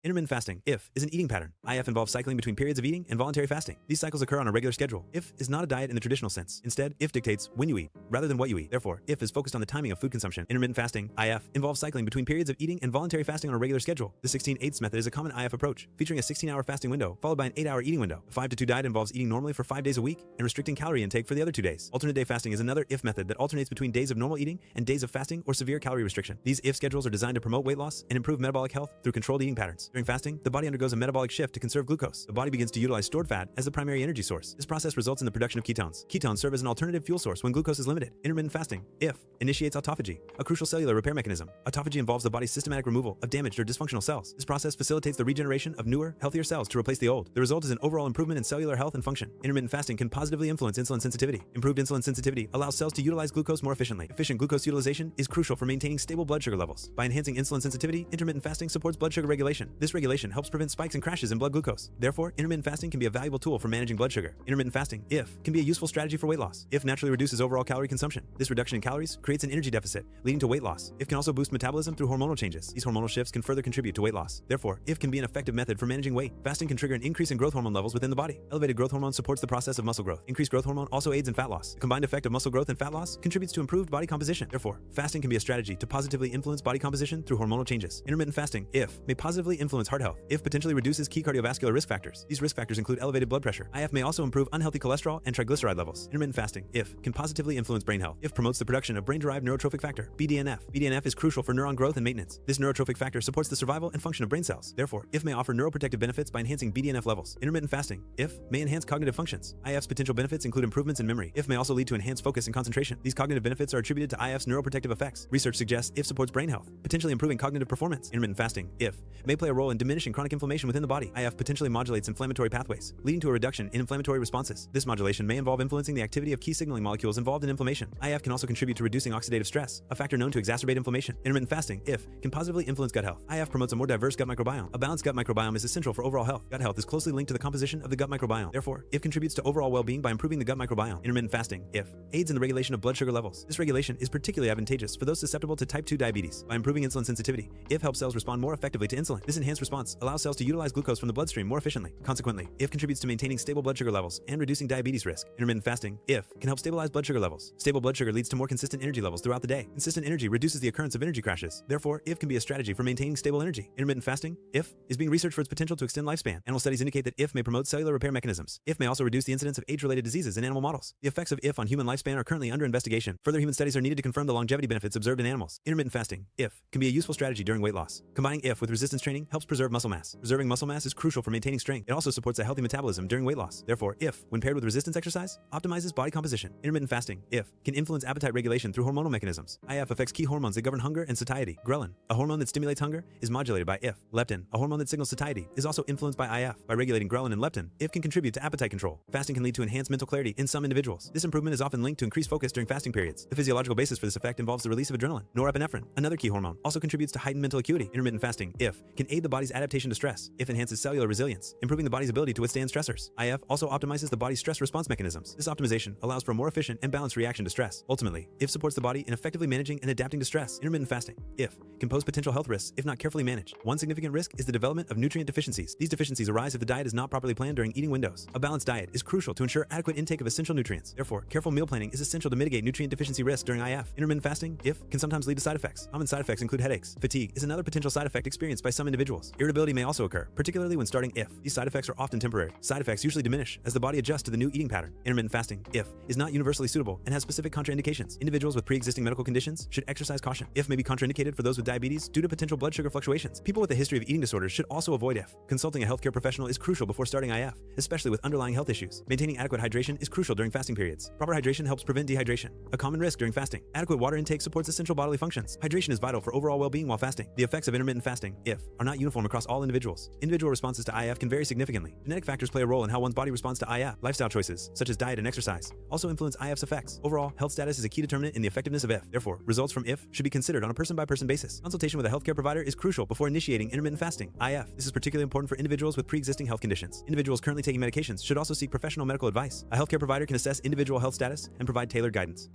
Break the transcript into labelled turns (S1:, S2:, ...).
S1: Intermittent fasting, IF, is an eating pattern. IF involves cycling between periods of eating and voluntary fasting. These cycles occur on a regular schedule. IF is not a diet in the traditional sense. Instead, IF dictates when you eat, rather than what you eat. Therefore, IF is focused on the timing of food consumption. Intermittent fasting, IF, involves cycling between periods of eating and voluntary fasting on a regular schedule. The 16/8 method is a common IF approach, featuring a 16-hour fasting window, followed by an 8-hour eating window. The 5-2 diet involves eating normally for 5 days a week and restricting calorie intake for the other 2 days. Alternate day fasting is another IF method that alternates between days of normal eating and days of fasting or severe calorie restriction. These IF schedules are designed to promote weight loss and improve metabolic health through controlled eating patterns. During fasting, the body undergoes a metabolic shift to conserve glucose. The body begins to utilize stored fat as the primary energy source. This process results in the production of ketones. Ketones serve as an alternative fuel source when glucose is limited. Intermittent fasting, IF, initiates autophagy, a crucial cellular repair mechanism. Autophagy involves the body's systematic removal of damaged or dysfunctional cells. This process facilitates the regeneration of newer, healthier cells to replace the old. The result is an overall improvement in cellular health and function. Intermittent fasting can positively influence insulin sensitivity. Improved insulin sensitivity allows cells to utilize glucose more efficiently. Efficient glucose utilization is crucial for maintaining stable blood sugar levels. By enhancing insulin sensitivity, intermittent fasting supports blood sugar regulation. This regulation helps prevent spikes and crashes in blood glucose. Therefore, intermittent fasting can be a valuable tool for managing blood sugar. Intermittent fasting, IF, can be a useful strategy for weight loss. IF naturally reduces overall calorie consumption. This reduction in calories creates an energy deficit, leading to weight loss. IF can also boost metabolism through hormonal changes. These hormonal shifts can further contribute to weight loss. Therefore, IF can be an effective method for managing weight. Fasting can trigger an increase in growth hormone levels within the body. Elevated growth hormone supports the process of muscle growth. Increased growth hormone also aids in fat loss. The combined effect of muscle growth and fat loss contributes to improved body composition. Therefore, fasting can be a strategy to positively influence body composition through hormonal changes. Intermittent fasting, IF, may positively influence heart health. IF potentially reduces key cardiovascular risk factors. These risk factors include elevated blood pressure. IF may also improve unhealthy cholesterol and triglyceride levels. Intermittent fasting, IF, can positively influence brain health. IF promotes the production of brain-derived neurotrophic factor, BDNF. BDNF is crucial for neuron growth and maintenance. This neurotrophic factor supports the survival and function of brain cells. Therefore, IF may offer neuroprotective benefits by enhancing BDNF levels. Intermittent fasting, IF, may enhance cognitive functions. IF's potential benefits include improvements in memory. IF may also lead to enhanced focus and concentration. These cognitive benefits are attributed to IF's neuroprotective effects. Research suggests IF supports brain health, potentially improving cognitive performance. Intermittent fasting, IF, may play a role in diminishing chronic inflammation within the body. IF potentially modulates inflammatory pathways, leading to a reduction in inflammatory responses. This modulation may involve influencing the activity of key signaling molecules involved in inflammation. IF can also contribute to reducing oxidative stress, a factor known to exacerbate inflammation. Intermittent fasting, IF, can positively influence gut health. IF promotes a more diverse gut microbiome. A balanced gut microbiome is essential for overall health. Gut health is closely linked to the composition of the gut microbiome. Therefore, IF contributes to overall well-being by improving the gut microbiome. Intermittent fasting, IF, aids in the regulation of blood sugar levels. This regulation is particularly advantageous for those susceptible to type 2 diabetes. By improving insulin sensitivity, IF helps cells respond more effectively to insulin. This enhanced response allows cells to utilize glucose from the bloodstream more efficiently. Consequently, IF contributes to maintaining stable blood sugar levels and reducing diabetes risk. Intermittent fasting, IF, can help stabilize blood sugar levels. Stable blood sugar leads to more consistent energy levels throughout the day. Consistent energy reduces the occurrence of energy crashes. Therefore, IF can be a strategy for maintaining stable energy. Intermittent fasting, IF, is being researched for its potential to extend lifespan. Animal studies indicate that IF may promote cellular repair mechanisms. IF may also reduce the incidence of age-related diseases in animal models. The effects of IF on human lifespan are currently under investigation. Further human studies are needed to confirm the longevity benefits observed in animals. Intermittent fasting, IF, can be a useful strategy during weight loss. Combining IF with resistance training helps preserve muscle mass. Preserving muscle mass is crucial for maintaining strength. It also supports a healthy metabolism during weight loss. Therefore, IF, when paired with resistance exercise, optimizes body composition. Intermittent fasting, IF, can influence appetite regulation through hormonal mechanisms. IF affects key hormones that govern hunger and satiety. Ghrelin, a hormone that stimulates hunger, is modulated by IF. Leptin, a hormone that signals satiety, is also influenced by IF. By regulating ghrelin and leptin, IF can contribute to appetite control. Fasting can lead to enhanced mental clarity in some individuals. This improvement is often linked to increased focus during fasting periods. The physiological basis for this effect involves the release of adrenaline. Norepinephrine, another key hormone, also contributes to heightened mental acuity. Intermittent fasting, IF, can aid the body's adaptation to stress. IF enhances cellular resilience, improving the body's ability to withstand stressors. IF also optimizes the body's stress response mechanisms. This optimization allows for a more efficient and balanced reaction to stress. Ultimately, IF supports the body in effectively managing and adapting to stress. Intermittent fasting, IF, can pose potential health risks if not carefully managed. One significant risk is the development of nutrient deficiencies. These deficiencies arise if the diet is not properly planned during eating windows. A balanced diet is crucial to ensure adequate intake of essential nutrients. Therefore, careful meal planning is essential to mitigate nutrient deficiency risk during IF. Intermittent fasting, IF, can sometimes lead to side effects. Common side effects include headaches. Fatigue is another potential side effect experienced by some individuals. Irritability may also occur, particularly when starting IF. These side effects are often temporary. Side effects usually diminish as the body adjusts to the new eating pattern. Intermittent fasting, IF, is not universally suitable and has specific contraindications. Individuals with pre-existing medical conditions should exercise caution. IF may be contraindicated for those with diabetes due to potential blood sugar fluctuations. People with a history of eating disorders should also avoid IF. Consulting a healthcare professional is crucial before starting IF, especially with underlying health issues. Maintaining adequate hydration is crucial during fasting periods. Proper hydration helps prevent dehydration, a common risk during fasting. Adequate water intake supports essential bodily functions. Hydration is vital for overall well-being while fasting. The effects of intermittent fasting, IF, are not uniform across all individuals. Individual responses to IF can vary significantly. Genetic factors play a role in how one's body responds to IF. Lifestyle choices, such as diet and exercise, also influence IF's effects. Overall, health status is a key determinant in the effectiveness of IF. Therefore, results from IF should be considered on a person-by-person basis. Consultation with a healthcare provider is crucial before initiating intermittent fasting, IF. This is particularly important for individuals with pre-existing health conditions. Individuals currently taking medications should also seek professional medical advice. A healthcare provider can assess individual health status and provide tailored guidance.